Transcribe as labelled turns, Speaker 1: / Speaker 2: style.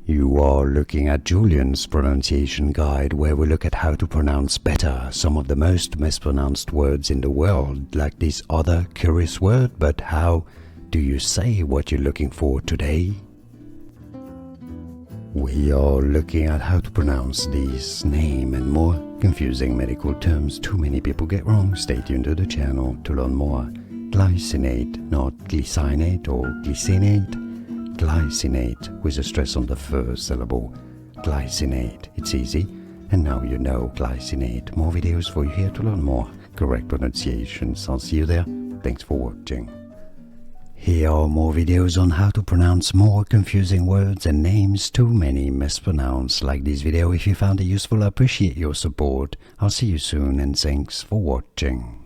Speaker 1: You are looking at Julian's pronunciation guide, where we look at how to pronounce better some of the most mispronounced words in the world, like this other curious word. But how do you say what you're looking for today? We are looking at how to pronounce these name and more confusing medical terms too many people get wrong. Stay tuned to the channel to learn more. Glycinate, not glycinate or glycinate. Glycinate, with a stress on the first syllable. Glycinate, it's easy. And now you know glycinate. More videos for you here to learn more correct pronunciations. I'll see you there. Thanks for watching. Here are more videos on how to pronounce more confusing words and names too many mispronounced. Like this video if you found it useful. I appreciate your support. I'll see you soon and thanks for watching.